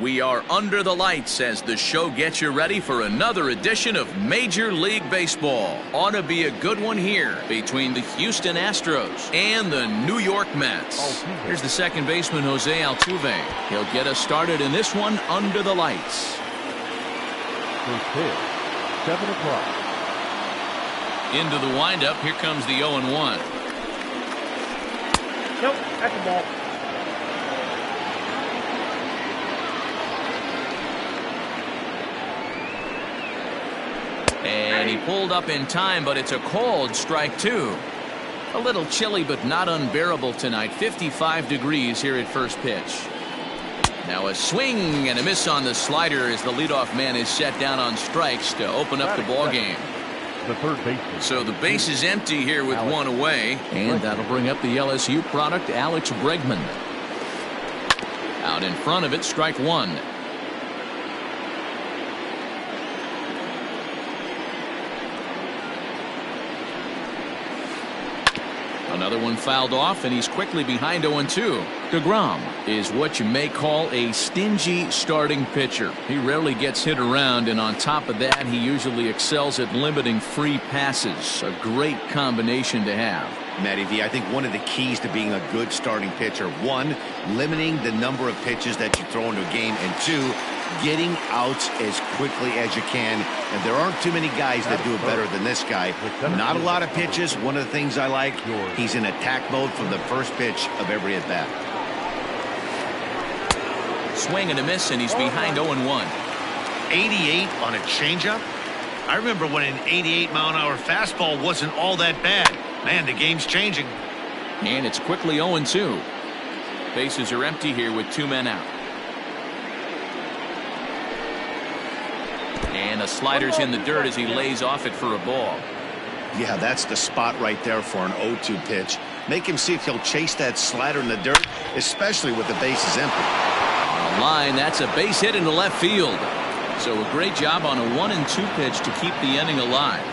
We are under the lights as the show gets you ready for another edition of Major League Baseball. Ought to be a good one here between the Houston Astros and the New York Mets. Here's the second baseman, Jose Altuve. He'll get us started in this one under the lights. First pitch, 7 o'clock. Into the windup, here comes the 0-1. Nope, that's a ball. And he pulled up in time, but it's a called strike two. A little chilly, but not unbearable tonight. 55 degrees here at first pitch. Now a swing and a miss on the slider as the leadoff man is set down on strikes to open up the ball game. The third baseman. So the base is empty here with one away. And that'll bring up the LSU product, Alex Bregman. Out in front of it, strike one. Another one fouled off, and he's quickly behind 0-2. DeGrom is what you may call a stingy starting pitcher. He rarely gets hit around, and on top of that, he usually excels at limiting free passes. A great combination to have. Matty V, I think one of the keys to being a good starting pitcher, one, limiting the number of pitches that you throw into a game, and two, getting outs as quickly as you can. And there aren't too many guys that do it better than this guy. Not a lot of pitches. One of the things I like, he's in attack mode from the first pitch of every at-bat. Swing and a miss, and he's behind 0-1. 88 on a changeup? I remember when an 88-mile-an-hour fastball wasn't all that bad. Man, the game's changing. And it's quickly 0-2. Bases are empty here with two men out. And a slider's in the dirt as he lays off it for a ball. Yeah, that's the spot right there for an 0-2 pitch. Make him see if he'll chase that slider in the dirt, especially with the bases empty. On the line, that's a base hit into left field. So a great job on a 1-2 pitch to keep the inning alive.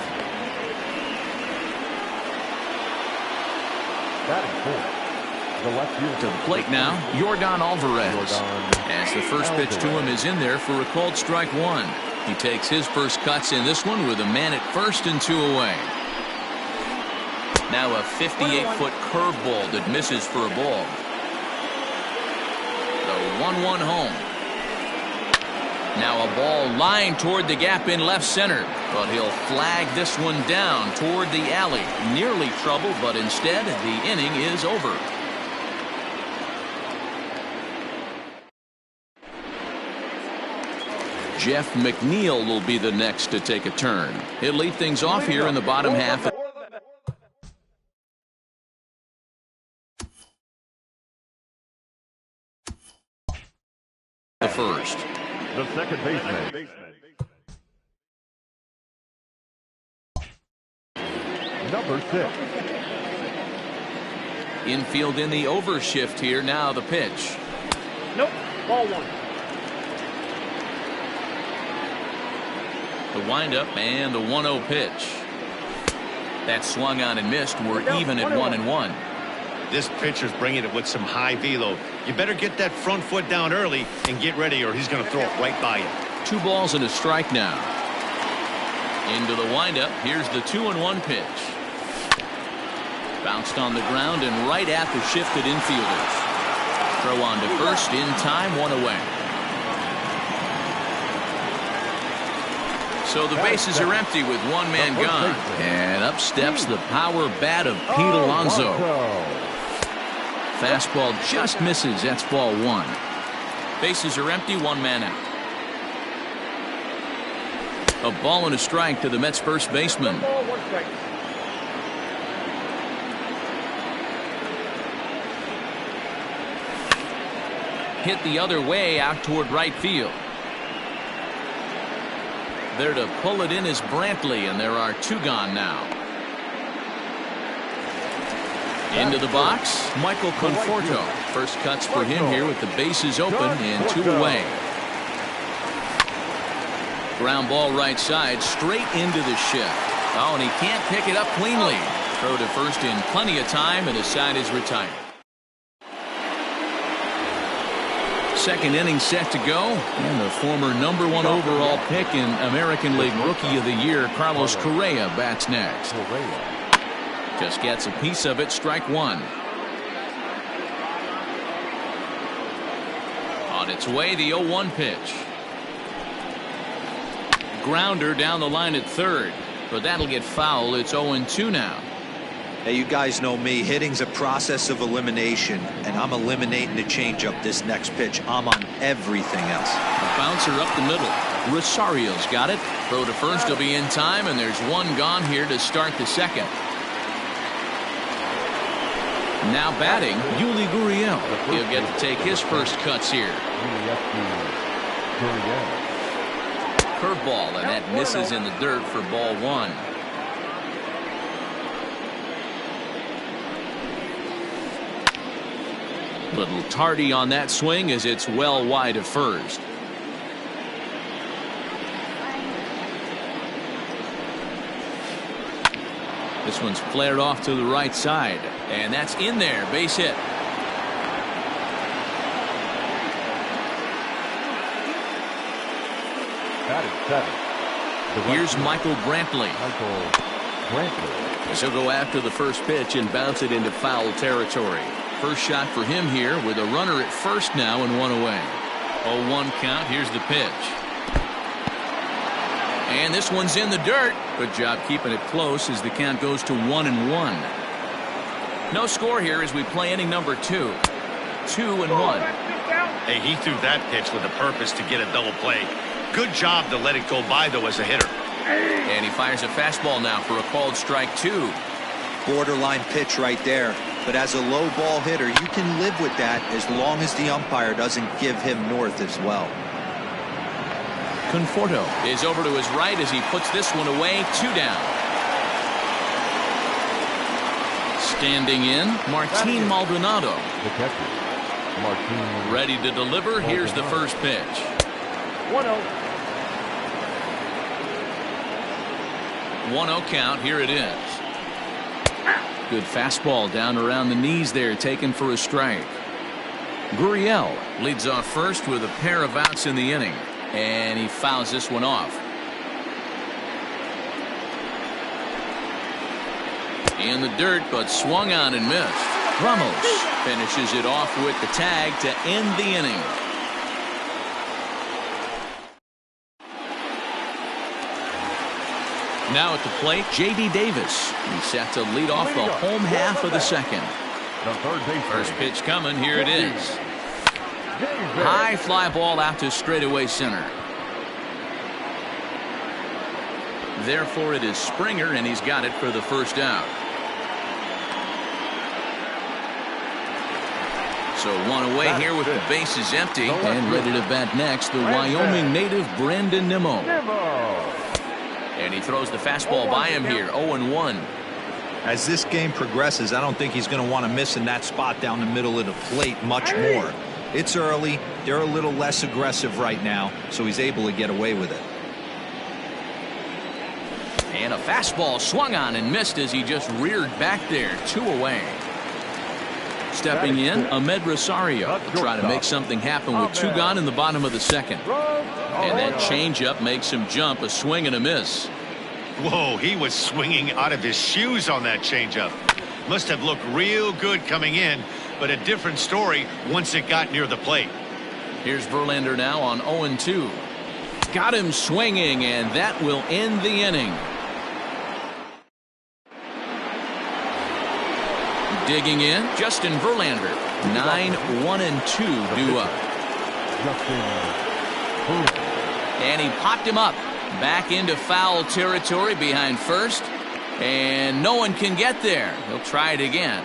Batting fourth. The left field to the plate now, Yordan Alvarez. As the first pitch to him is in there for a called strike one. He takes his first cuts in this one with a man at first and two away. Now a 58-foot curveball that misses for a ball. The 1-1 home. Now a ball lined toward the gap in left center, but he'll flag this one down toward the alley. Nearly trouble, but instead the inning is over. Jeff McNeil will be the next to take a turn. He'll lead things off here in the bottom half. The first. The second baseman. Number 6. Infield in the overshift here. Now the pitch. Nope, ball one. The windup and the 1-0 pitch. That swung on and missed. We're even at 1-1. This pitcher's bringing it with some high velo. You better get that front foot down early and get ready, or he's going to throw it right by you. 2 balls and a strike now. Into the windup. Here's the 2-1 pitch. Bounced on the ground and right at the shifted infielders. Throw on to first in time, 1 away. So the bases are empty with one man gone. And up steps the power bat of Pete Alonso. Fastball just misses. That's ball one. Bases are empty, one man out. A ball and a strike to the Mets first baseman. Hit the other way out toward right field. There to pull it in is Brantley, and there are 2 gone now. Into the box, Michael Conforto. First cuts for him here with the bases open and 2 away. Ground ball right side, straight into the shift. Oh, and he can't pick it up cleanly. Throw to first in plenty of time, and his side is retired. Second inning set to go, and the former #1 overall pick in American League Rookie of the Year, Carlos Correa, bats next. Just gets a piece of it, strike one. On its way, the 0-1 pitch. Grounder down the line at third, but that'll get foul. It's 0-2 now. Hey, you guys know me. Hitting's a process of elimination, and I'm eliminating the changeup this next pitch. I'm on everything else. A bouncer up the middle. Rosario's got it. Throw to first will be in time, and there's one gone here to start the second. Now batting, Yuli Gurriel. He'll get to take his first cuts here. Curveball, and that misses in the dirt for ball one. Little tardy on that swing as it's well wide of first. This one's flared off to the right side, and that's in there. Base hit. That is 7. Here's Michael Brantley. He'll go after the first pitch and bounce it into foul territory. First shot for him here with a runner at first now and one away. 0-1 count. Here's the pitch. And this one's in the dirt. Good job keeping it close as the count goes to 1-1. No score here as we play inning number 2. 2-1. Hey, he threw that pitch with a purpose to get a double play. Good job to let it go by, though, as a hitter. And he fires a fastball now for a called strike 2. Borderline pitch right there. But as a low ball hitter, you can live with that as long as the umpire doesn't give him north as well. Conforto is over to his right as he puts this one away. 2 down. Standing in, Martin Maldonado. Ready to deliver. Here's the first pitch. 1-0. 1-0 count. Here it is. Good fastball down around the knees there, taken for a strike. Gurriel leads off first with a pair of outs in the inning, and he fouls this one off. In the dirt, but swung on and missed. Ramos finishes it off with the tag to end the inning. Now at the plate, J.D. Davis. He's set to lead off the home half of the second. First pitch coming. Here it is. High fly ball out to straightaway center. Therefore, it is Springer, and he's got it for the first out. So one away here with the bases empty. And ready to bat next, the Wyoming native Brandon Nimmo. And he throws the fastball by him here. 0-1. As this game progresses, I don't think he's going to want to miss in that spot down the middle of the plate much more. It's early. They're a little less aggressive right now, so he's able to get away with it. And a fastball swung on and missed as he just reared back there. 2 away. Stepping in, Ahmed Rosario to try to make something happen with 2 gone in the bottom of the second. And that changeup makes him jump. A swing and a miss. Whoa, he was swinging out of his shoes on that changeup. Must have looked real good coming in, but a different story once it got near the plate. Here's Verlander now on 0-2. Got him swinging, and that will end the inning. Digging in, Justin Verlander. 9-1-2 due up. And he popped him up. Back into foul territory behind first. And no one can get there. He'll try it again.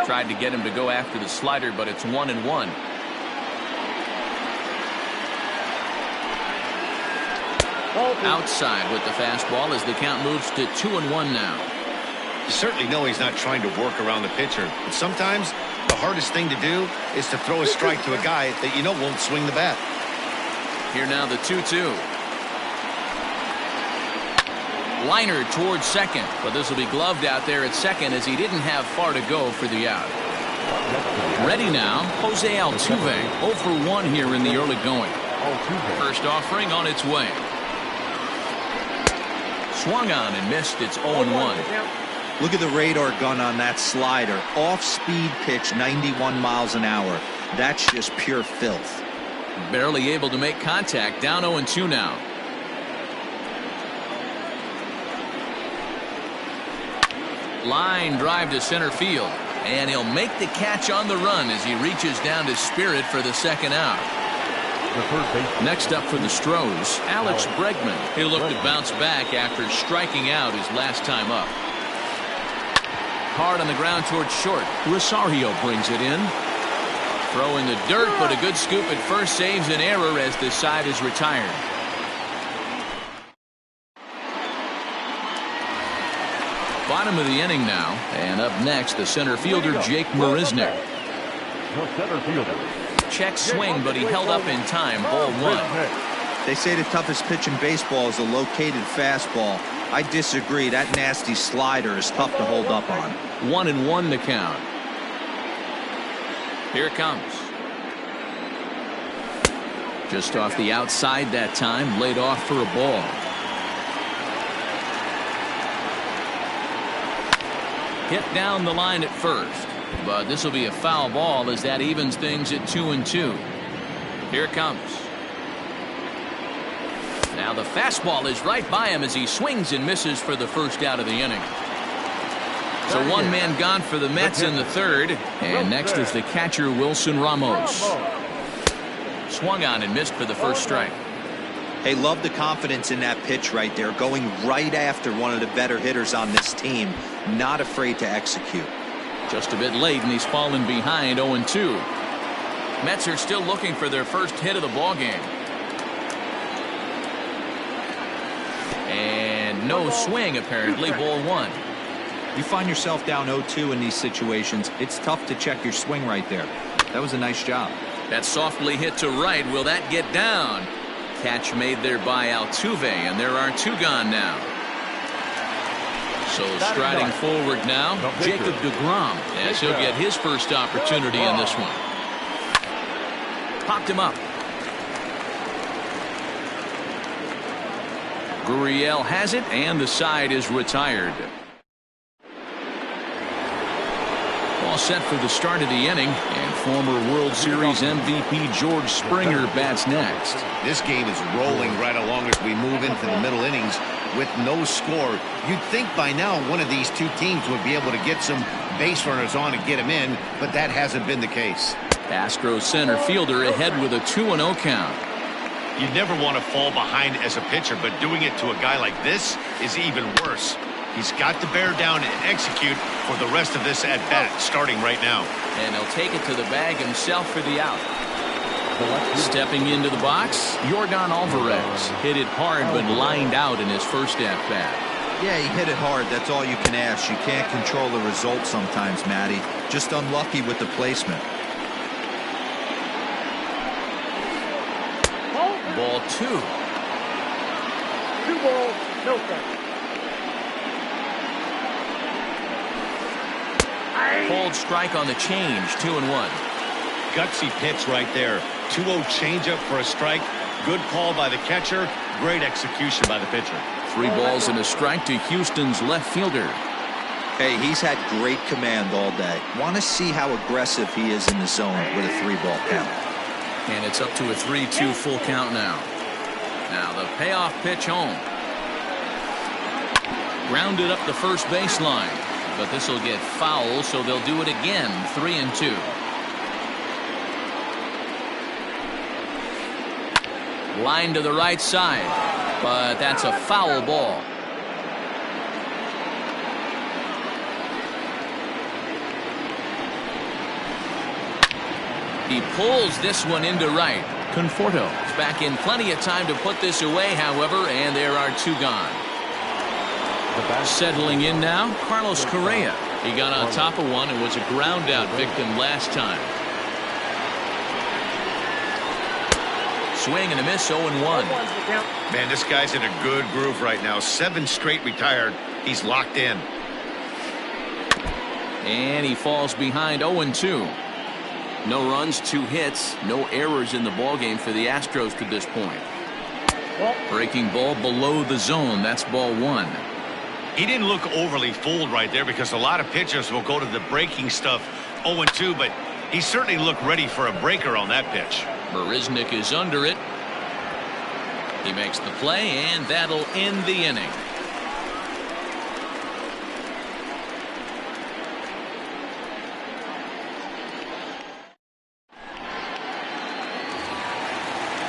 Tried to get him to go after the slider, but it's 1-1. Outside with the fastball as the count moves to 2-1 now. You certainly know he's not trying to work around the pitcher, but sometimes the hardest thing to do is to throw a strike to a guy that you know won't swing the bat. Here now the 2-2. Liner towards second, but this will be gloved out there at second as he didn't have far to go for the out. Ready now, Jose Altuve. 0 for 1 here in the early going. First offering on its way. Swung on and missed. It's 0-1. Look at the radar gun on that slider. Off-speed pitch, 91 miles an hour. That's just pure filth. Barely able to make contact. Down 0-2 now. Line drive to center field. And he'll make the catch on the run as he reaches down to Spirit for the second out. Next up for the Stros, Alex Bregman. He'll look to bounce back after striking out his last time up. Hard on the ground towards short. Rosario brings it in. Throw in the dirt, but a good scoop at first saves an error as the side is retired. Bottom of the inning now, and up next the center fielder Jake Marisnick. Check swing, but he held up in time. Ball 1. They say the toughest pitch in baseball is a located fastball. I disagree. That nasty slider is tough to hold up on. 1-1 the count. Here it comes. Just off the outside that time, laid off for a ball. Hit down the line at first, but this will be a foul ball as that evens things at 2-2. Here it comes. Now the fastball is right by him as he swings and misses for the first out of the inning. So one man gone for the Mets in the third, and next is the catcher Wilson Ramos. Swung on and missed for the first strike. Hey, love the confidence in that pitch right there, going right after one of the better hitters on this team, not afraid to execute. Just a bit late, and he's fallen behind 0-2. Mets are still looking for their first hit of the ball game. And no swing, apparently. Ball 1. You find yourself down 0-2 in these situations, it's tough to check your swing right there. That was a nice job. That softly hit to right. Will that get down? Catch made there by Altuve, and there are 2 gone now. So striding forward now, Jacob deGrom, as he'll get his first opportunity in this one. Popped him up. Gurriel has it, and the side is retired. All set for the start of the inning, and former World Series MVP George Springer bats next. This game is rolling right along as we move into the middle innings with no score. You'd think by now one of these two teams would be able to get some base runners on and get them in, but that hasn't been the case. Astros center fielder ahead with a 2-0 count. You never want to fall behind as a pitcher, but doing it to a guy like this is even worse. He's got to bear down and execute for the rest of this at bat, starting right now. And he'll take it to the bag himself for the out. Stepping into the box, Yordan Alvarez hit it hard but lined out in his first at bat. Yeah, he hit it hard. That's all you can ask. You can't control the result sometimes, Matty. Just unlucky with the placement. Ball 2. 2 balls, no strikes. Cold strike on the change. 2-1. Gutsy pitch right there. 2-0 changeup for a strike. Good call by the catcher. Great execution by the pitcher. 3 balls and a strike to Houston's left fielder. Hey, he's had great command all day. Want to see how aggressive he is in the zone with a 3-ball count. And it's up to a 3-2 full count now. Now the payoff pitch home. Grounded up the first baseline. But this will get foul, so they'll do it again. 3-2. Line to the right side, but that's a foul ball. He pulls this one into right. Conforto is back in plenty of time to put this away, however, and there are 2 gone. Settling in now, Carlos Correa. He got on top of one and was a ground out victim last time. Swing and a miss, 0-1. Man, this guy's in a good groove right now. 7 straight retired. He's locked in. And he falls behind 0-2. No runs, 2 hits, no errors in the ballgame for the Astros to this point. Breaking ball below the zone. That's ball 1. He didn't look overly fooled right there because a lot of pitchers will go to the breaking stuff 0-2, but he certainly looked ready for a breaker on that pitch. Marisnick is under it. He makes the play, and that'll end the inning.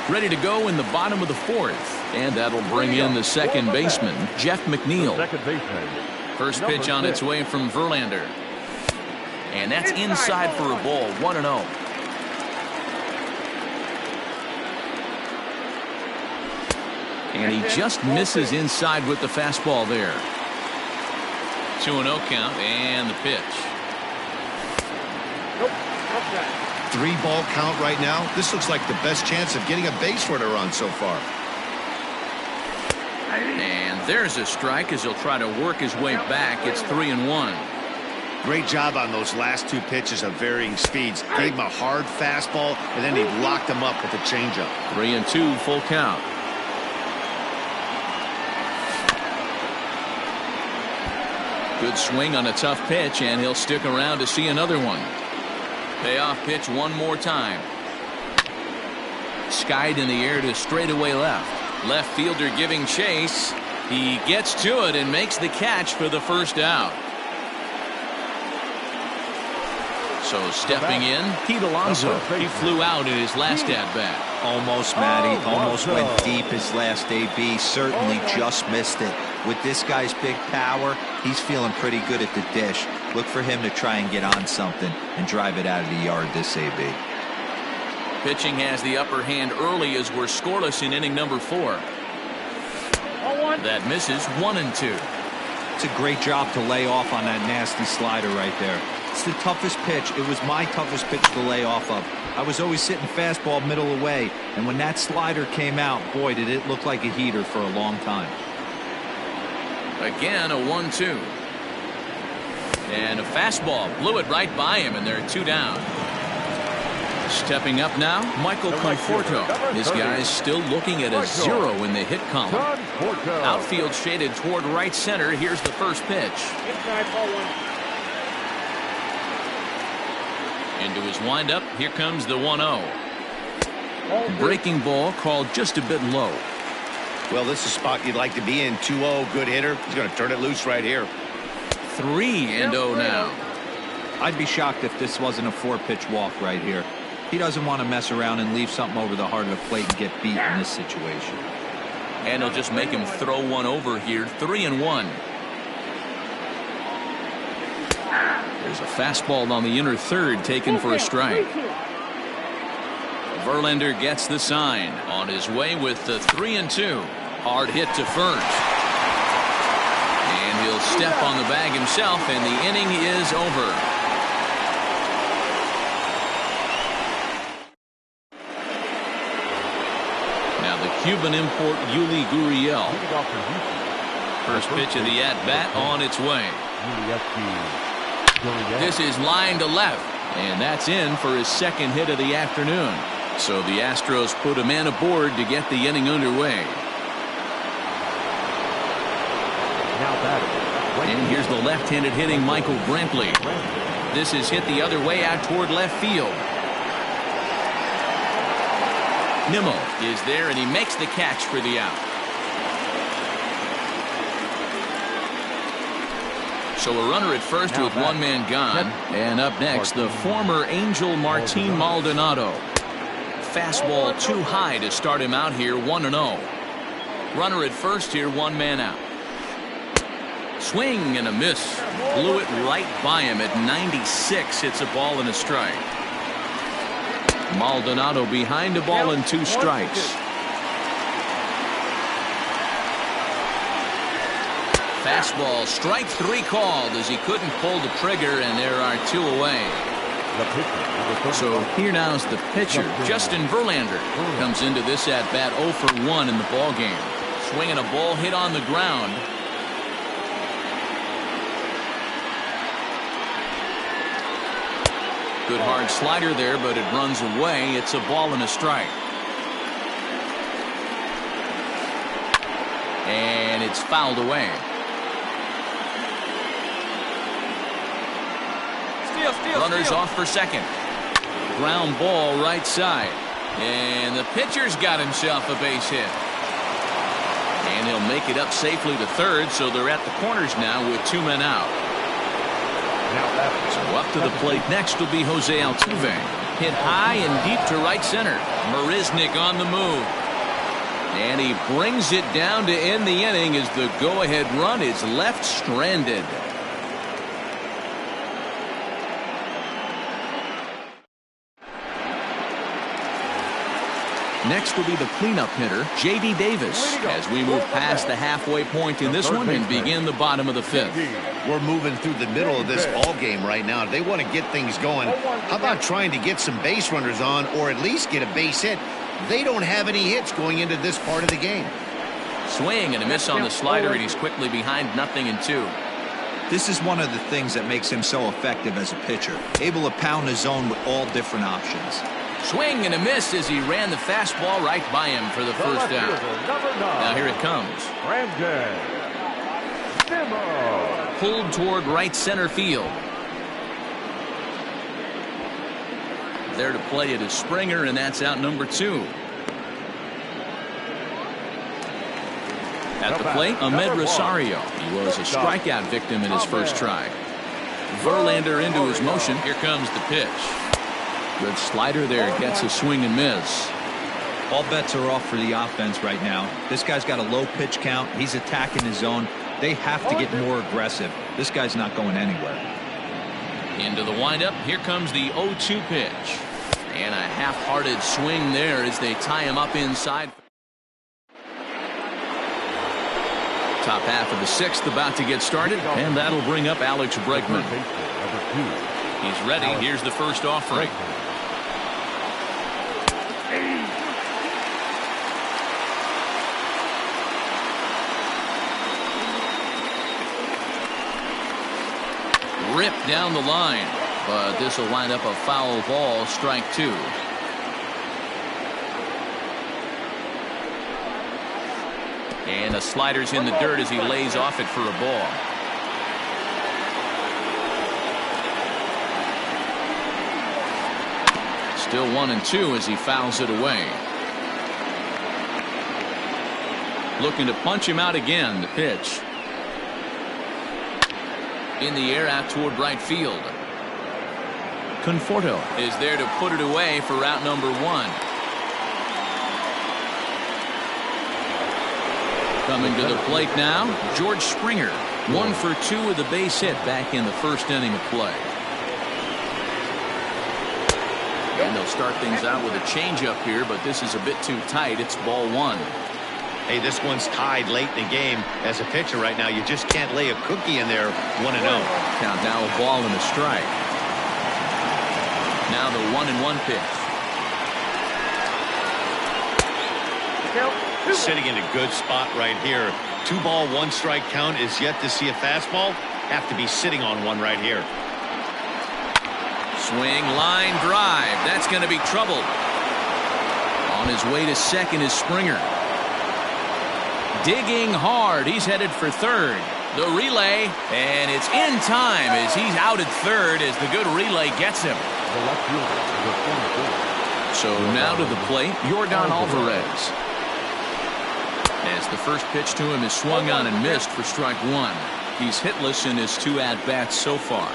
Ready to go in the bottom of the 4th. And that'll bring in the second baseman, Jeff McNeil. Second baseman. First pitch on its way from Verlander. And that's inside for a ball, 1-0. And he just misses inside with the fastball there. 2-0 count, and the pitch. 3-ball count right now. This looks like the best chance of getting a base runner on so far. And there's a strike as he'll try to work his way back. It's 3-1. Great job on those last 2 pitches of varying speeds. Gave him a hard fastball, and then he locked him up with a changeup. 3-2, full count. Good swing on a tough pitch, and he'll stick around to see another one. Payoff pitch one more time. Skied in the air to straightaway left. Left fielder giving chase. He gets to it and makes the catch for the first out. So stepping in, Pete Alonso. He flew out in his last at-bat. Almost, Matty. Almost went deep his last AB. Certainly just missed it. With this guy's big power, he's feeling pretty good at the dish. Look for him to try and get on something and drive it out of the yard this AB. Pitching has the upper hand early as we're scoreless in inning number 4. That misses, 1-2. It's a great job to lay off on that nasty slider right there. It's the toughest pitch. It was my toughest pitch to lay off of. I was always sitting fastball middle away, and when that slider came out, boy, did it look like a heater for a long time. Again, a 1-2. And a fastball blew it right by him, and there are 2 down. Stepping up now, Michael Conforto. This guy's still looking at a 0 in the hit column. Outfield shaded toward right center. Here's the first pitch. Into his windup. Here comes the 1-0. Breaking ball called just a bit low. Well, this is a spot you'd like to be in. 2-0, good hitter. He's going to turn it loose right here. 3-0 now. I'd be shocked if this wasn't a 4-pitch walk right here. He doesn't want to mess around and leave something over the heart of the plate and get beat in this situation. And he'll just make him throw one over here. 3-1. There's a fastball on the inner third taken for a strike. Verlander gets the sign. On his way with the 3-2. Hard hit to first. And he'll step on the bag himself, and the inning is over. Now the Cuban import Yuli Gurriel. First pitch of the at-bat on its way. This is line to left, and that's in for his second hit of the afternoon. So the Astros put a man aboard to get the inning underway. And here's the left-handed hitting Michael Brantley. This is hit the other way out toward left field. Nimmo is there, and he makes the catch for the out. So a runner at first with one man gone. And up next, the former Angel Martin Maldonado. Fastball too high to start him out here, 1-0. Runner at first here, one man out. Swing and a miss. Blew it right by him at 96. It's a ball and a strike. Maldonado behind a ball and 2 strikes. Fastball, strike 3 called as he couldn't pull the trigger, and there are 2 away. So here now is the pitcher, Justin Verlander. Comes into this at-bat 0 for 1 in the ballgame. Swinging a ball hit on the ground. Good hard slider there, but it runs away. It's a ball and a strike. And it's fouled away. Runners off for second. Ground ball right side. And the pitcher's got himself a base hit. And he'll make it up safely to third, so they're at the corners now with 2 men out. So up to the plate next will be Jose Altuve. Hit high and deep to right center. Marisnick on the move. And he brings it down to end the inning as the go-ahead run is left stranded. Next will be the cleanup hitter, J.D. Davis, as we move past the halfway point in this one and begin the bottom of the 5th. We're moving through the middle of this ball game right now. They want to get things going. How about trying to get some base runners on or at least get a base hit? They don't have any hits going into this part of the game. Swing and a miss on the slider, and he's quickly behind 0-2. This is one of the things that makes him so effective as a pitcher, able to pound the zone with all different options. Swing and a miss as he ran the fastball right by him for the first down. Now here it comes. Pulled toward right center field. There to play it is Springer, and that's out number 2. At the plate, Ahmed Rosario. He was a strikeout victim in his first try. Verlander into his motion. Here comes the pitch. Good slider there, gets a swing and miss. All bets are off for the offense right now. This guy's got a low pitch count. He's attacking his zone. They have to get more aggressive. This guy's not going anywhere. Into the windup. Here comes the 0-2 pitch. And a half-hearted swing there as they tie him up inside. Top half of the 6th about to get started, and that'll bring up Alex Bregman. He's ready. Here's the first offering. Ripped down the line, but this will wind up a foul ball, strike 2. And a slider's in the dirt as he lays off it for a ball. Still 1-2 as he fouls it away. Looking to punch him out again. The pitch. In the air out toward right field. Conforto is there to put it away for route number 1. Coming to the plate now, George Springer. 1 for 2 with a base hit back in the first inning of play. And they'll start things out with a changeup here, but this is a bit too tight. It's ball 1. Hey, this one's tied late in the game. As a pitcher right now, you just can't lay a cookie in there. 1-0. Count now a ball and a strike. Now the 1-1 pitch. Sitting in a good spot right here. 2-ball, 1-strike count is yet to see a fastball. Have to be sitting on one right here. Swing, line drive. That's going to be trouble. On his way to second is Springer. Digging hard. He's headed for third. The relay, and it's in time as he's out at third as the good relay gets him. So now to the plate, Yordan Alvarez. As the first pitch to him is swung on and missed for strike 1. He's hitless in his 2 at-bats so far.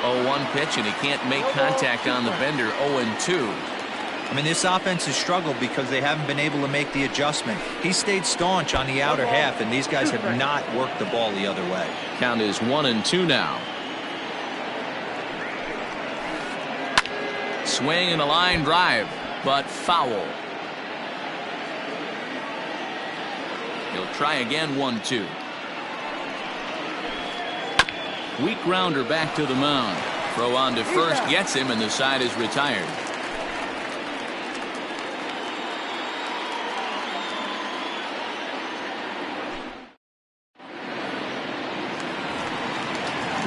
0-1 pitch, and he can't make contact on the bender. 0-2. I mean, this offense has struggled because they haven't been able to make the adjustment. He stayed staunch on the outer half, and these guys have not worked the ball the other way. Count is 1-2 now. Swing and a line drive, but foul. He'll try again. 1-2. Weak grounder back to the mound. Throw on to first gets him, and the side is retired.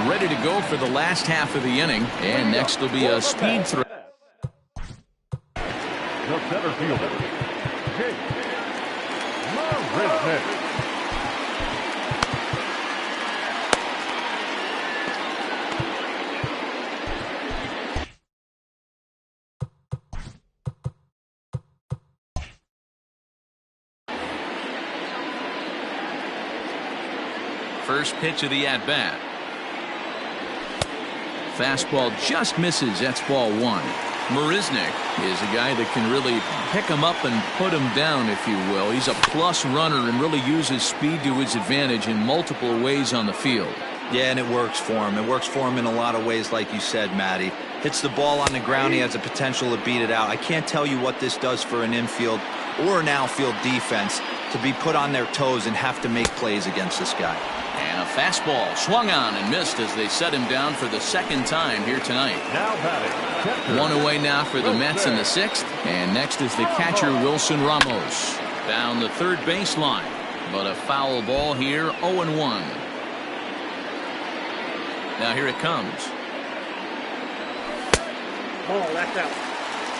ready to go for the last half of the inning. And next will be a speed throw. The center fielder, gmuasc007. First pitch of the at-bat. Fastball just misses. That's ball one. Marisnik is a guy that can really pick him up and put him down, if you will. He's a plus runner and really uses speed to his advantage in multiple ways on the field. Yeah, and it works for him. It works for him in a lot of ways, like you said, Matty. Hits the ball on the ground. He has the potential to beat it out. I can't tell you what this does for an infield or an outfield defense to be put on their toes and have to make plays against this guy. And a fastball swung on and missed as they set him down for the second time here tonight. Now batting. One away now for the Mets in the sixth. And next is the catcher, Wilson Ramos. Down the third baseline. But a foul ball here, 0-1. Now here it comes. Ball, that's out.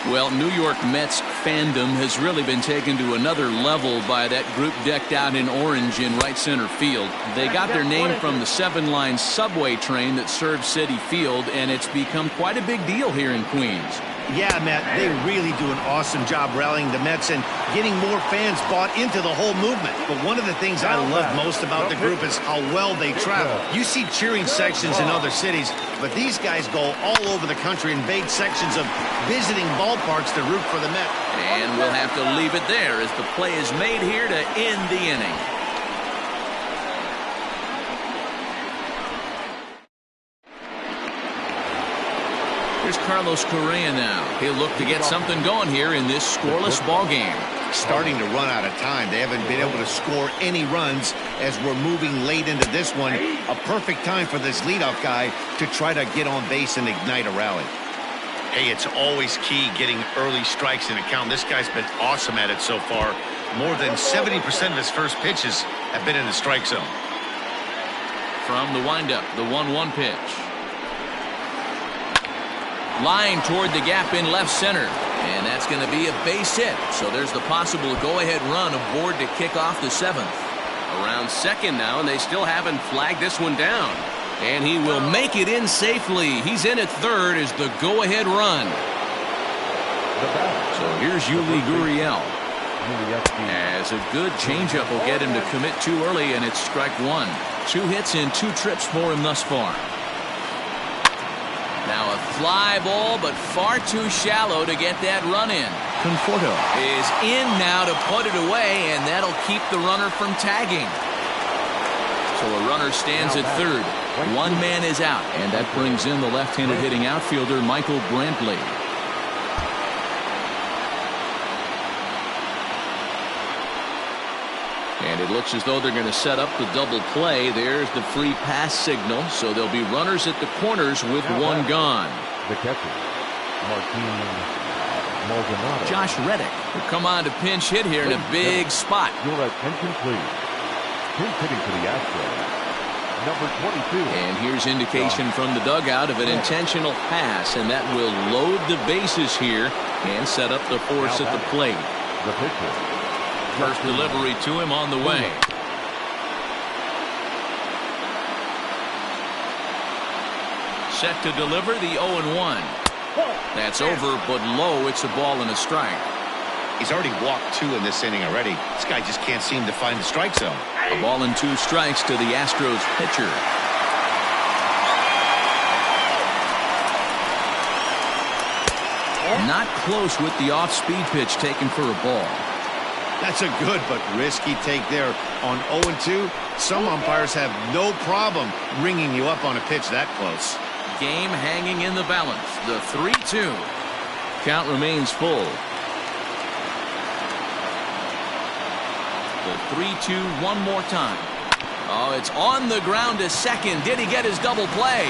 Well, New York Mets fandom has really been taken to another level by that group decked out in orange in right center field. They got their name from the 7-line subway train that serves Citi Field, and it's become quite a big deal here in Queens. Yeah, Matt, they really do an awesome job rallying the Mets and getting more fans bought into the whole movement. But one of the things I love most about the group is how well they travel. You see cheering sections in other cities, but these guys go all over the country and invade sections of visiting ballparks to root for the Mets. And we'll have to leave it there as the play is made here to end the inning. Here's Carlos Correa now. He'll look to get something going here in this scoreless ball game. Starting to run out of time. They haven't been able to score any runs as we're moving late into this one. A perfect time for this leadoff guy to try to get on base and ignite a rally. Hey, it's always key getting early strikes in a count. This guy's been awesome at it so far. More than 70% of his first pitches have been in the strike zone. From the windup, the 1-1 pitch. Line toward the gap in left center. And that's going to be a base hit. So there's the possible go-ahead run aboard to kick off the seventh. Around second now, and they still haven't flagged this one down. And he will make it in safely. He's in at third as the go-ahead run. So here's Yuli Gurriel. As a good changeup will get him to commit too early, and it's strike one. 2 hits in 2 trips for him thus far. Now a fly ball, but far too shallow to get that run in. Conforto is in now to put it away, and that'll keep the runner from tagging. So a runner stands at third. One man is out, and that brings in the left-handed hitting outfielder, Michael Brantley. And it looks as though they're going to set up the double play. There's the free pass signal. So there'll be runners at the corners with one gone. The catcher, Martin Maldonado. Josh Reddick will come on to pinch hit here in a big spot. Your attention, please. Pinch hitting for the Astros, number 22. And here's indication from the dugout of an intentional pass, and that will load the bases here and set up the force at the plate. The pitcher. First delivery to him on the way. Set to deliver the 0-1. That's over, but low. It's a ball and a strike. He's already walked 2 in this inning already. This guy just can't seem to find the strike zone. A ball and 2 strikes to the Astros pitcher. Not close with the off-speed pitch taken for a ball. That's a good but risky take there on 0-2. Some umpires have no problem ringing you up on a pitch that close. Game hanging in the balance. The 3-2. Count remains full. The 3-2 one more time. Oh, it's on the ground to second. Did he get his double play?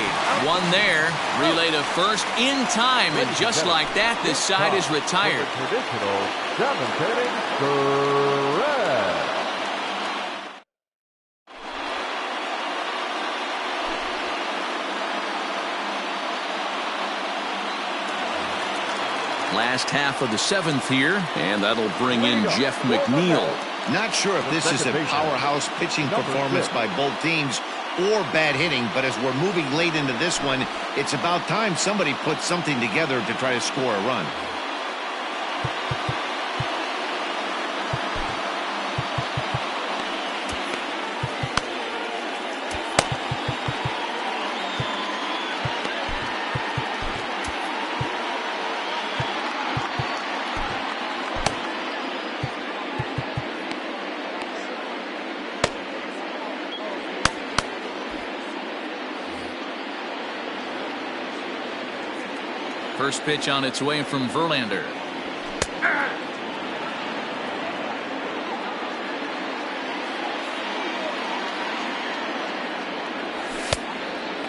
One there. Relay to first in time. And just like that, this side is retired. Traditional 7th inning, correct. Last half of the 7th here, and that'll bring in Jeff McNeil. Not sure if this is a powerhouse pitching performance by both teams or bad hitting, but as we're moving late into this one, it's about time somebody puts something together to try to score a run. First pitch on its way from Verlander.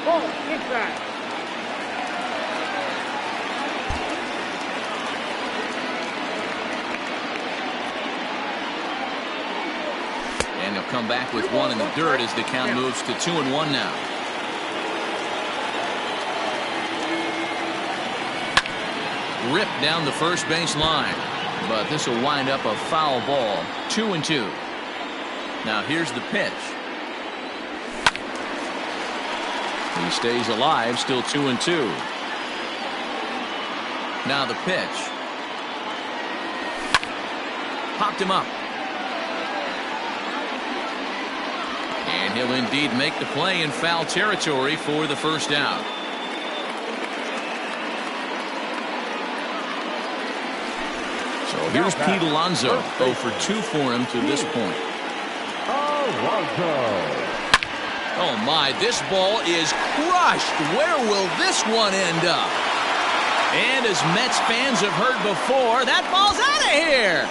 Ball, inside. And he'll come back with one in the dirt as the count moves to 2-1 now. Ripped down the first base line, but this will wind up a foul ball. 2-2. Now here's the pitch. He stays alive, still 2-2. Now the pitch. Popped him up. And he'll indeed make the play in foul territory for the first out. So here's Pete Alonso. 0 for 2 for him to this point. Oh my, this ball is crushed. Where will this one end up? And as Mets fans have heard before, that ball's out of here.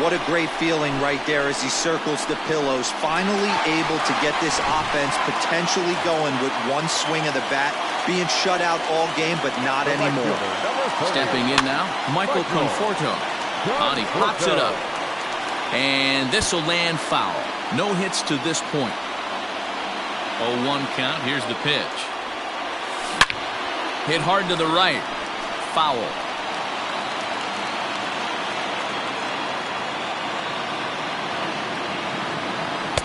What a great feeling right there as he circles the pillows. Finally able to get this offense potentially going with one swing of the bat. Being shut out all game, but not anymore. Stepping in now, Michael Conforto. He pops it up. And this will land foul. No hits to this point. 0-1 count. Here's the pitch. Hit hard to the right. Foul.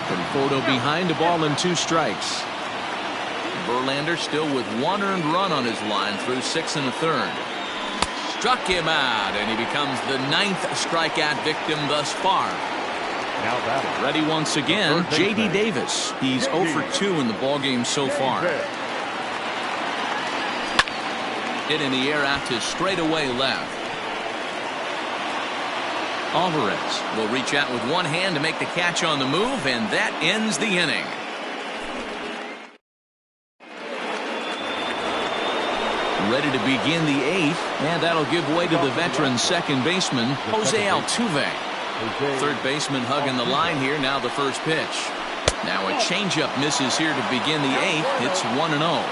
Conforto behind, a ball and 2 strikes. Verlander still with 1 earned run on his line through 6 1/3. Struck him out, and he becomes the 9th strikeout victim thus far. Now batting. Ready once again, J.D. Davis. He's 0 for 2 in the ballgame so far. Hit in the air out to straightaway left. Alvarez will reach out with one hand to make the catch on the move, and that ends the inning. Ready to begin the 8th, and that'll give way to the veteran second baseman, Jose Altuve. Third baseman hugging the line here. Now the first pitch. Now a changeup misses here to begin the 8th. It's 1-0.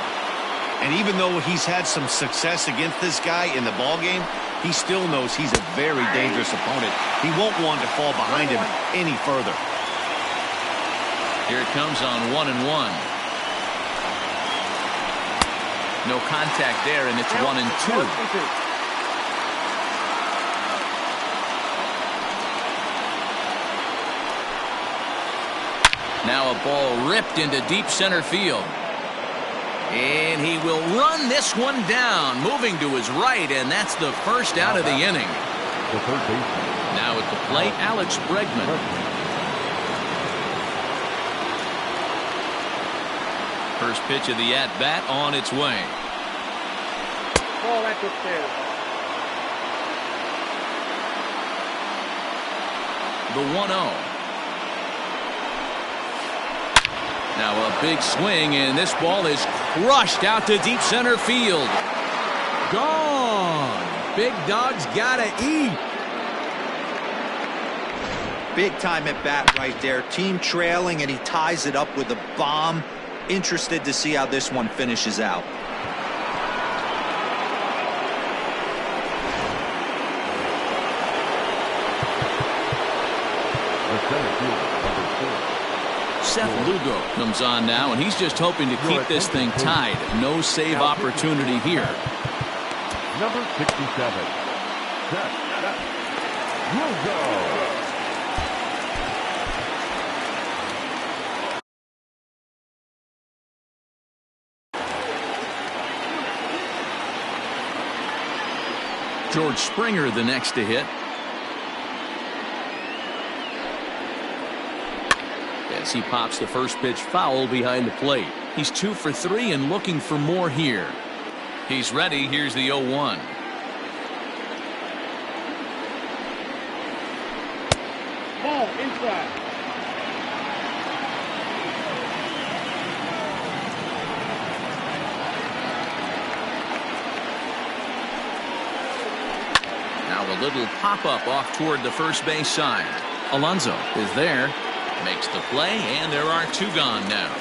And even though he's had some success against this guy in the ballgame, he still knows he's a very dangerous opponent. He won't want to fall behind him any further. Here it comes on 1-1. No contact there, and it's 1-2. Now a ball ripped into deep center field. And he will run this one down, moving to his right, and that's the first out of the inning. The third baseman. Now at the plate, Alex Bregman. First pitch of the at-bat on its way. Ball at the stairs. The 1-0. Now a big swing, and this ball is crushed out to deep center field. Gone. Big Dog's gotta eat. Big time at bat right there. Team trailing, and he ties it up with a bomb. Interested to see how this one finishes out. Seth Lugo comes on now, and he's just hoping to keep this thing tied. No save opportunity here. Number 67. Seth Lugo. George Springer the next to hit. As he pops the first pitch foul behind the plate. He's 2 for 3 and looking for more here. He's ready. Here's the 0-1. Ball inside. Now a little pop-up off toward the first base side. Alonso is there. Makes the play, and there are 2 gone now.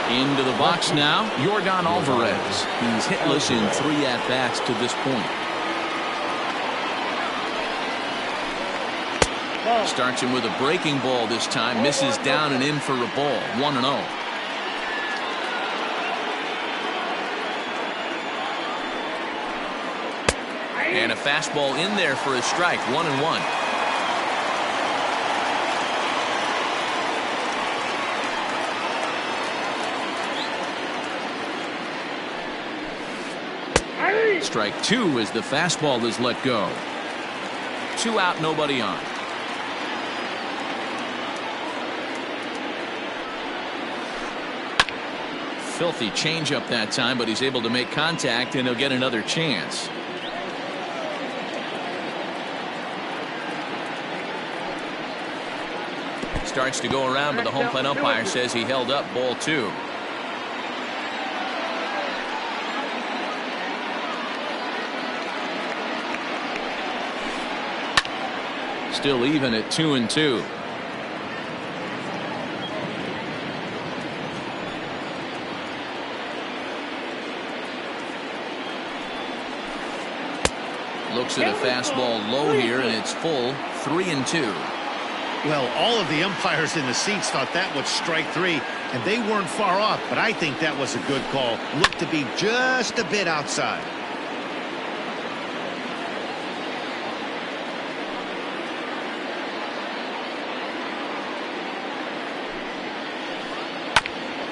Into the box now, Yordan Alvarez. He's hitless in 3 at-bats to this point. Starts him with a breaking ball this time. Misses down and in for a ball. 1-0. And a fastball in there for a strike. 1-1. Strike 2 as the fastball is let go. 2 out, nobody on. Filthy changeup that time, but he's able to make contact, and he'll get another chance. Starts to go around, but the home plate umpire says he held up. Ball 2. Still even at 2-2. Looks at a fastball low here, and it's full. 3-2. Well, all of the umpires in the seats thought that was strike 3, and they weren't far off, but I think that was a good call. Looked to be just a bit outside.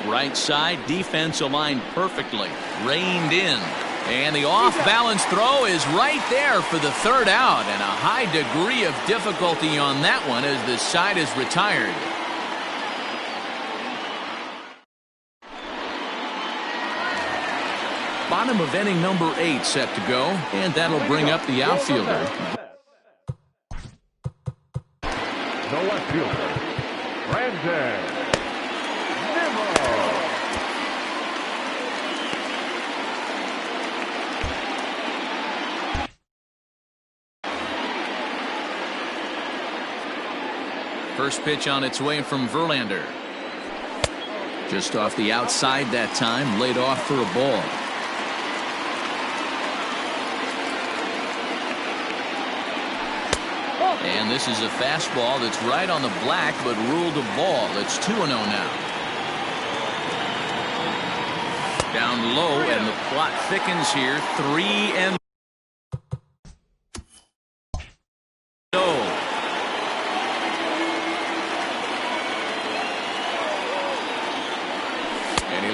Right side, defense aligned perfectly. Reined in. And the off-balance throw is right there for the 3rd out. And a high degree of difficulty on that one as the side is retired. Bottom of inning number 8 set to go. And that'll bring up the outfielder. The left fielder, Brandon. First pitch on its way from Verlander. Just off the outside that time, laid off for a ball. And this is a fastball that's right on the black, but ruled a ball. It's 2-0 now. Down low, and the plot thickens here. 3-0.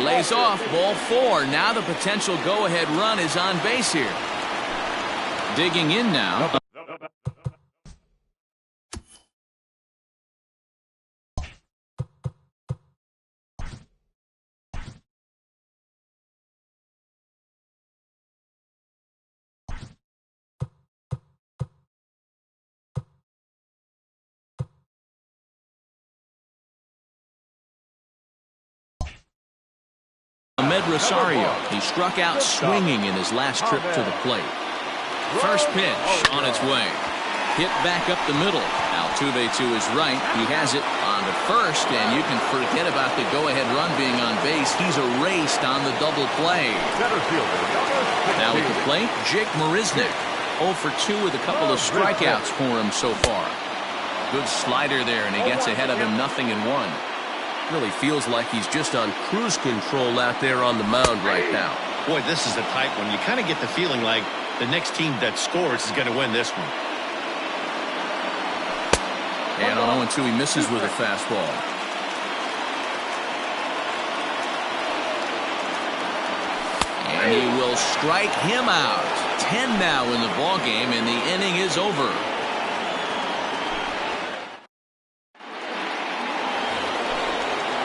Lays off. Ball 4. Now the potential go-ahead run is on base here. Digging in now. Rosario. He struck out swinging in his last trip to the plate. First pitch on its way. Hit back up the middle. Altuve to his right. He has it on to first, and you can forget about the go-ahead run being on base. He's erased on the double play. Now at the plate, Jake Marisnick. 0 for 2 with a couple of strikeouts for him so far. Good slider there, and he gets ahead of him 0-1. Really feels like he's just on cruise control out there on the mound right now. Boy, this is a tight one. You kind of get the feeling like the next team that scores is going to win this one. And on 0-2, he misses with a fastball. And he will strike him out. 10 now in the ball game, and the inning is over.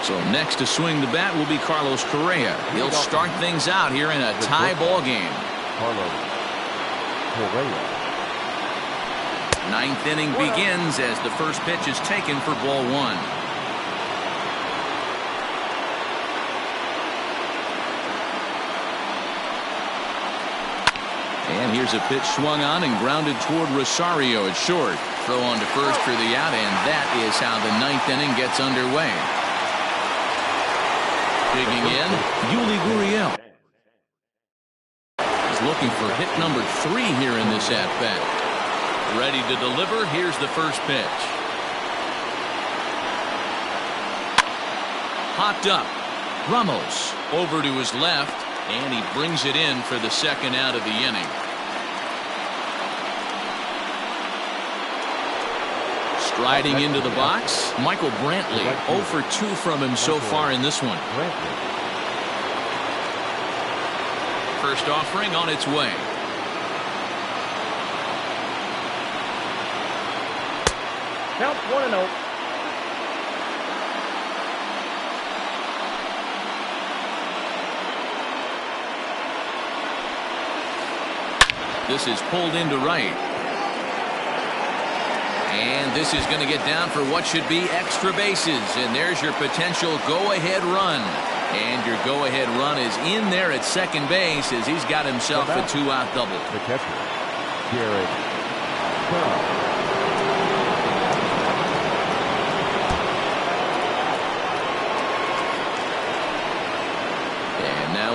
So next to swing the bat will be Carlos Correa. He'll start things out here in a tie ball game. Carlos Correa. Ninth inning begins as the first pitch is taken for ball one. And here's a pitch swung on and grounded toward Rosario at short. Throw on to first for the out, and that is how the ninth inning gets underway. Digging in, Yuli Gurriel. He's looking for hit number 3 here in this at-bat. Ready to deliver. Here's the first pitch. Popped up. Ramos over to his left, and he brings it in for the second out of the inning. Striding into the box, Michael Brantley. 0 for 2 from him so far in this one. First offering on its way. Count 1-0. This is pulled into right. And this is going to get down for what should be extra bases. And there's your potential go-ahead run. And your go-ahead run is in there at second base as he's got himself a 2-out double. The catcher, Garrett Bell.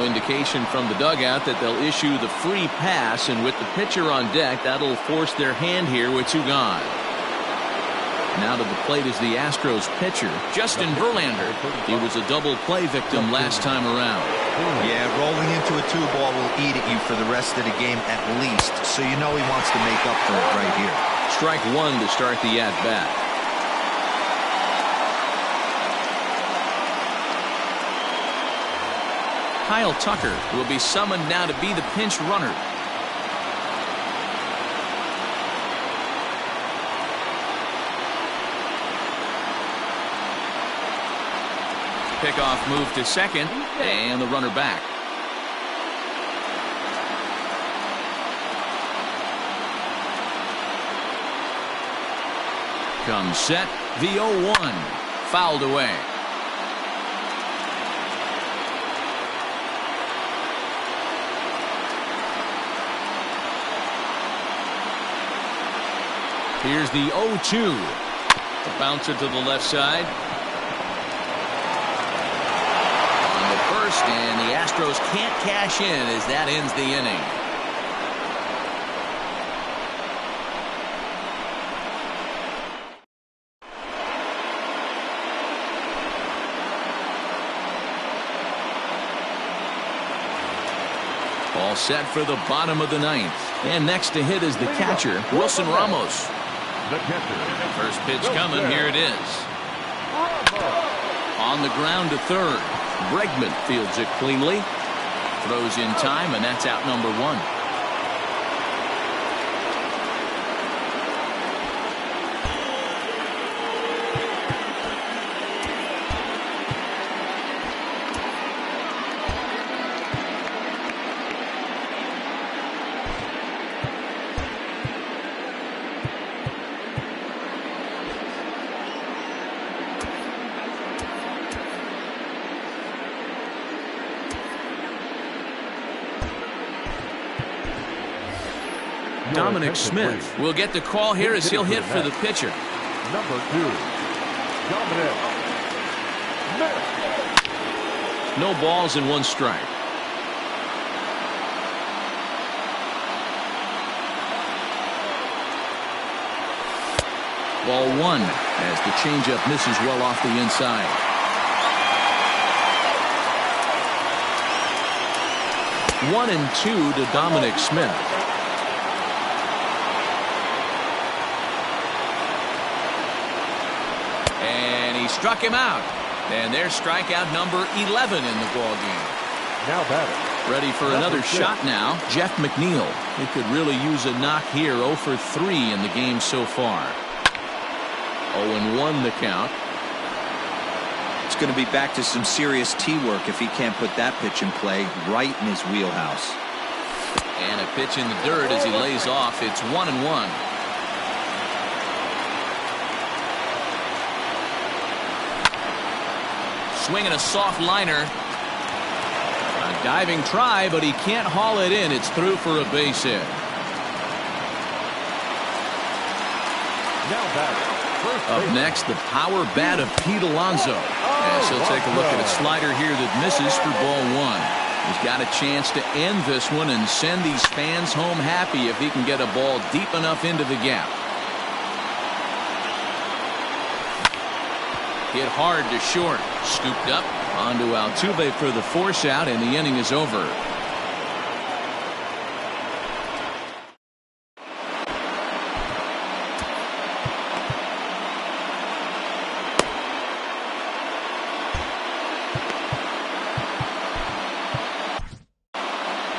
Indication from the dugout that they'll issue the free pass, and with the pitcher on deck, that'll force their hand here with 2 gone. Now to the plate is the Astros pitcher, Justin Verlander. He was a double play victim last time around. Yeah, rolling into a 2-ball will eat at you for the rest of the game at least, so you know he wants to make up for it right here. Strike 1 to start the at-bat. Kyle Tucker will be summoned now to be the pinch runner. Pickoff move to second, and the runner back. Comes set, the 0-1, fouled away. Here's the 0-2. The bouncer to the left side. On the first, and the Astros can't cash in as that ends the inning. All set for the bottom of the ninth. And next to hit is the catcher, Wilson Ramos. The catcher. First pitch coming. Here it is. On the ground to third. Bregman fields it cleanly. Throws in time, and that's out number 1. Dominic Smith will get the call here as he'll hit for the pitcher. Number 2, Dominic Smith. No balls and 1 strike. Ball one as the changeup misses well off the inside. One and two to Dominic Smith. And he struck him out. And there's strikeout number 11 in the ball game. Now batting. Ready for another shot now. Jeff McNeil. He could really use a knock here. 0 for 3 in the game so far. 0-1 the count. It's going to be back to some serious tee work if he can't put that pitch in play right in his wheelhouse. And a pitch in the dirt as he lays off. It's 1-1. Swinging a soft liner. A diving try, but he can't haul it in. It's through for a base hit. Now batting. Up next, the power bat of Pete Alonso. As he'll take a look at a slider here that misses for ball one. He's got a chance to end this one and send these fans home happy if he can get a ball deep enough into the gap. Hit hard to short. Scooped up onto Altuve for the force out, and the inning is over.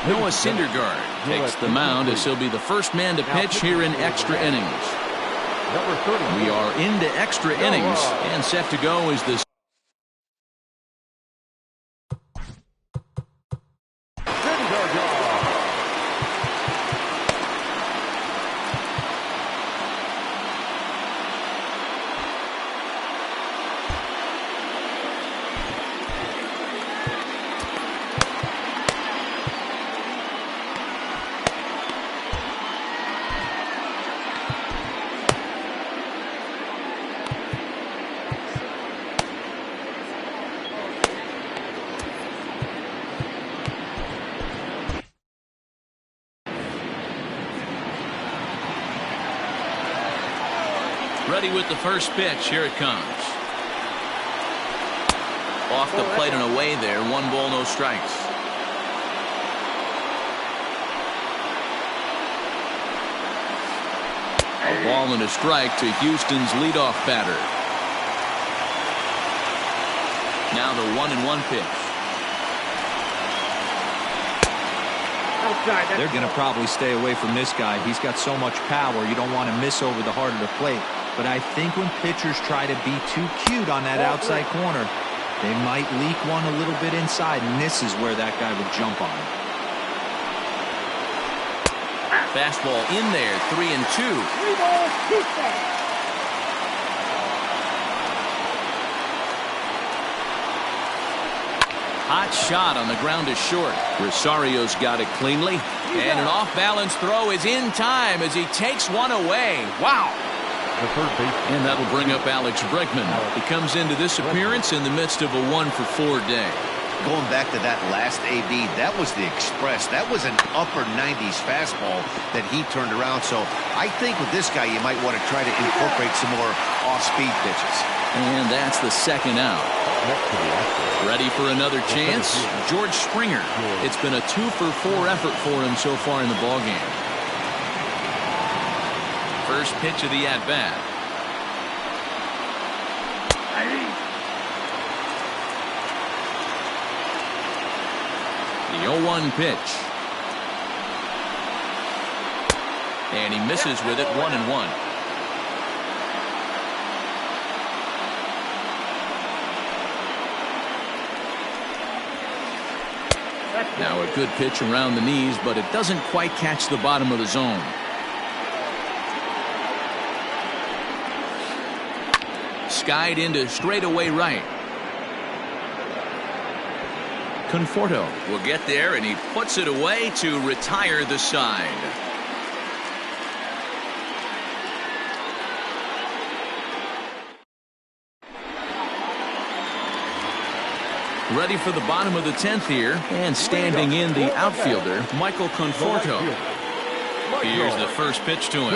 Noah Syndergaard takes the mound as he'll be the first man to pitch here in extra innings. We are into extra innings, and set to go is the ready with the first pitch. Here it comes. Off the plate and away there. 1 ball, no strikes. A ball and a strike to Houston's leadoff batter. Now the 1-1 pitch. They're going to probably stay away from this guy. He's got so much power. You don't want to miss over the heart of the plate. But I think when pitchers try to be too cute on that outside corner, they might leak one a little bit inside, and this is where that guy would jump on. Fastball in there, 3-2. 3 balls, 2 strikes. Hot shot on the ground is short. Rosario's got it cleanly. And an off-balance throw is in time as he takes one away. Wow. The third baseman. And that'll bring up Alex Bregman. He comes into this appearance in the midst of a 1-for-4 day. Going back to that last AB, that was the express. That was an upper 90s fastball that he turned around. So I think with this guy, you might want to try to incorporate some more off-speed pitches. And that's the second out. Ready for another chance? George Springer. It's been a 2-for-4 effort for him so far in the ballgame. First pitch of the at-bat. The 0-1 pitch. And he misses with it. 1-1. Now a good pitch around the knees, but it doesn't quite catch the bottom of the zone. Skied into straightaway right. Conforto will get there, and he puts it away to retire the side. Ready for the bottom of the 10th here, and standing in the outfielder, Michael Conforto. Here's the first pitch to him.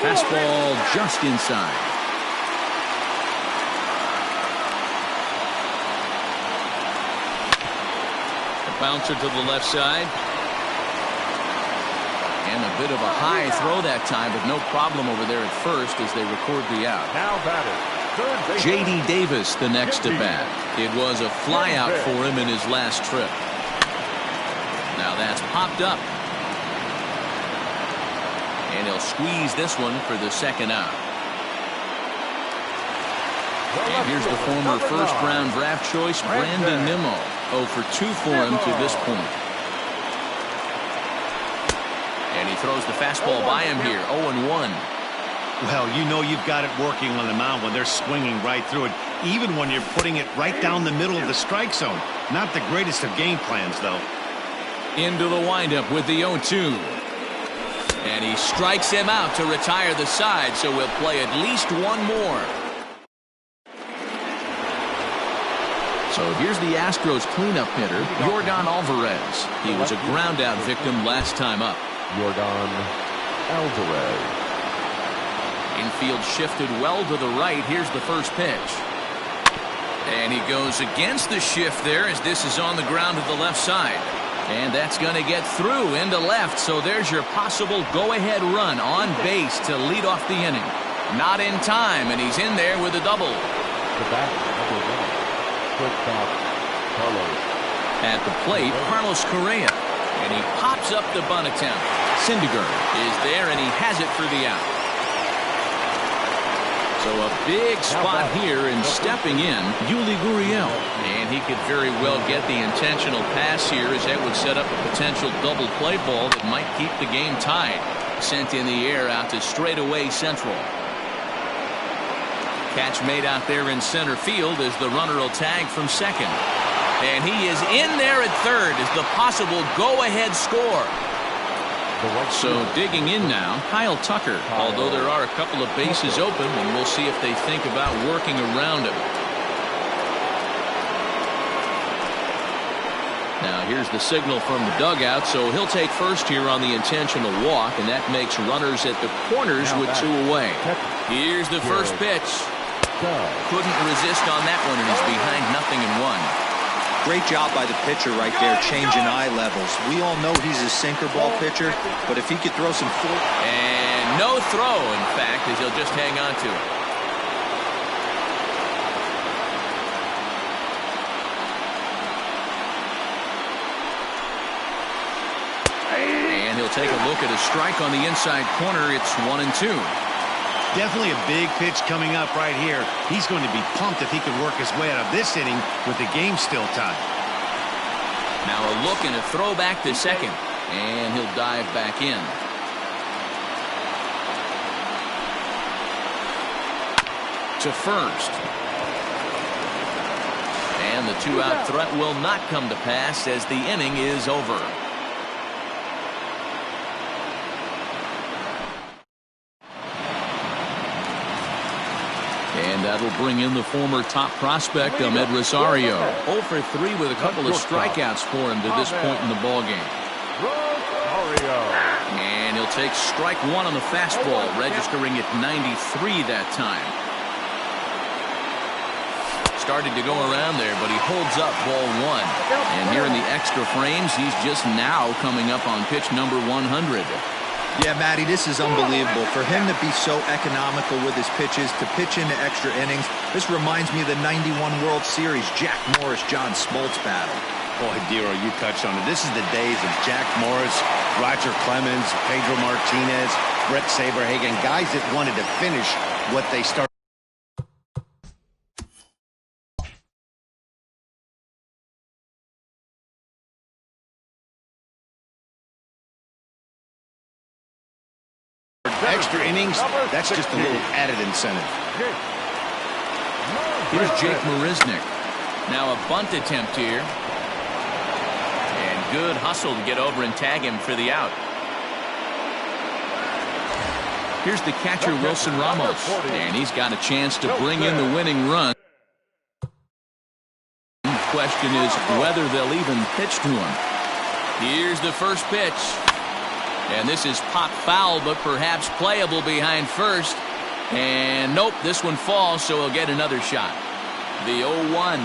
Fastball just inside. The bouncer to the left side. And a bit of a high throw that time, but no problem over there at first as they record the out. Now batter, third base. J.D. Davis the next to bat. It was a flyout for him in his last trip. Now that's popped up. And he'll squeeze this one for the second out. And here's the former first-round draft choice, Brandon Nimmo. 0 for 2 for him to this point. And he throws the fastball by him here, 0-1. Well, you know you've got it working on the mound when they're swinging right through it, even when you're putting it right down the middle of the strike zone. Not the greatest of game plans, though. Into the windup with the 0-2. And he strikes him out to retire the side, so we'll play at least one more. So here's the Astros cleanup hitter, Yordan Alvarez. He was a ground-out victim last time up. Yordan Alvarez. Infield shifted well to the right. Here's the first pitch. And he goes against the shift there as this is on the ground to the left side. And that's going to get through into left. So there's your possible go-ahead run on base to lead off the inning. Not in time, and he's in there with a double. The bat, number 1. Shortstop, Carlos. At the plate, Carlos Correa. And he pops up the bunt attempt. Syndergaard is there, and he has it for the out. So a big spot here, and stepping in, Yuli Gurriel. And he could very well get the intentional pass here, as that would set up a potential double play ball that might keep the game tied. Sent in the air out to straightaway central. Catch made out there in center field as the runner will tag from second. And he is in there at third as the possible go-ahead score. So digging in now, Kyle Tucker, although there are a couple of bases open, and we'll see if they think about working around him. Now here's the signal from the dugout, so he'll take first here on the intentional walk, and that makes runners at the corners with 2 away. Here's the first pitch. Couldn't resist on that one, and he's behind 0-1. Great job by the pitcher right there, changing eye levels. We all know he's a sinker ball pitcher, but if he could throw some full... And no throw, in fact, as he'll just hang on to it. And he'll take a look at a strike on the inside corner. It's 1-2. Definitely a big pitch coming up right here. He's going to be pumped if he can work his way out of this inning with the game still tied. Now a look and a throw back to second. And he'll dive back in. To first. And the 2-out threat will not come to pass as the inning is over. And that'll bring in the former top prospect, Ahmed Rosario. 0 for 3 with a couple of strikeouts for him to this point in the ballgame. And he'll take strike 1 on the fastball, registering at 93 that time. Started to go around there, but he holds up ball 1. And here in the extra frames, he's just now coming up on pitch number 100. Yeah, Matty, this is unbelievable. For him to be so economical with his pitches, to pitch into extra innings, this reminds me of the '91 World Series Jack Morris-John Smoltz battle. Boy, Dero, you touched on it. This is the days of Jack Morris, Roger Clemens, Pedro Martinez, Brett Saberhagen, guys that wanted to finish what they started. Extra innings, that's just a little added incentive. Here's Jake Marisnick. Now a bunt attempt here. And good hustle to get over and tag him for the out. Here's the catcher, Wilson Ramos. And he's got a chance to bring in the winning run. The question is whether they'll even pitch to him. Here's the first pitch. And this is pop foul, but perhaps playable behind first. And nope, this one falls, so he'll get another shot. The 0-1.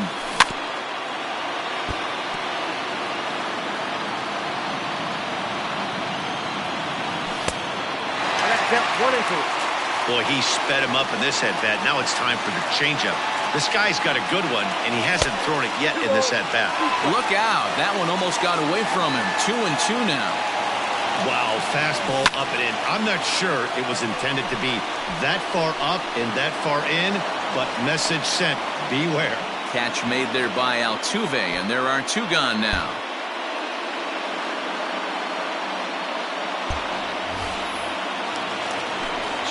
Boy, he sped him up in this at-bat. Now it's time for the changeup. This guy's got a good one, and he hasn't thrown it yet in this at-bat. Look out. That one almost got away from him. 2-2 now. Wow, fastball up and in. I'm not sure it was intended to be that far up and that far in, but message sent. Beware. Catch made there by Altuve, and there are 2 gone now.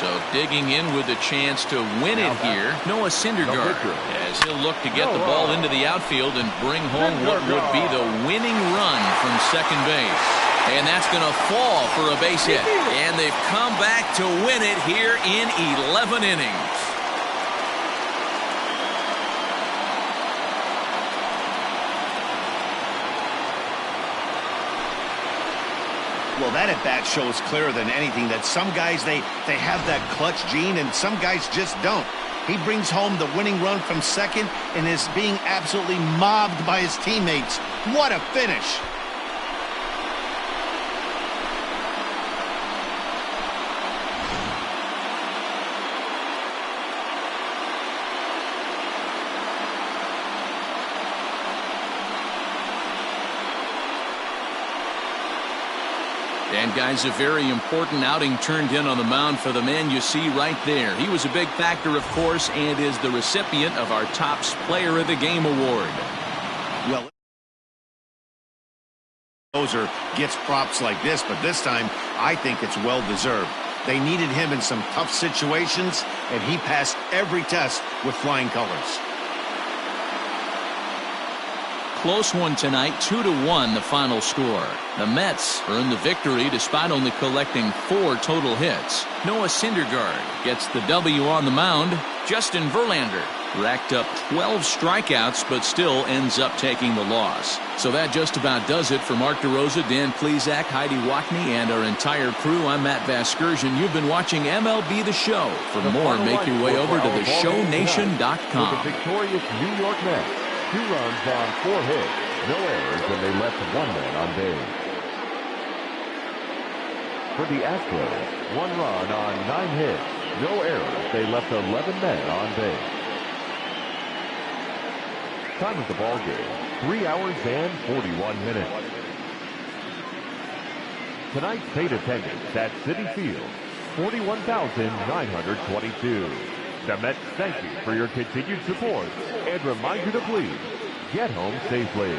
So digging in with a chance to win it here, Noah Syndergaard, as he'll look to get the ball into the outfield and bring home what would be the winning run from second base. And that's going to fall for a base hit. And they've come back to win it here in 11 innings. Well, that at-bat shows clearer than anything that some guys, they have that clutch gene, and some guys just don't. He brings home the winning run from second and is being absolutely mobbed by his teammates. What a finish! And guys, a very important outing turned in on the mound for the man you see right there. He was a big factor, of course, and is the recipient of our Topps Player of the Game award. Well, Closer gets props like this, but this time I think it's well deserved. They needed him in some tough situations, and he passed every test with flying colors. Close one tonight, 2-1 the final score. The Mets earn the victory despite only collecting 4 total hits. Noah Syndergaard gets the W on the mound. Justin Verlander racked up 12 strikeouts but still ends up taking the loss. So that just about does it for Mark DeRosa, Dan Plesac, Heidi Wackney, and our entire crew. I'm Matt Vasgersian. You've been watching MLB The Show. For more, make your way over to theshownation.com. The victorious New York Mets. 2 runs on 4 hits, no errors, and they left 1 man on base. For the Astros, 1 run on 9 hits, no errors, they left 11 men on base. Time of the ball game, 3 hours and 41 minutes. Tonight's paid attendance at Citi Field, 41,922. The Mets thank you for your continued support and remind you to please get home safely.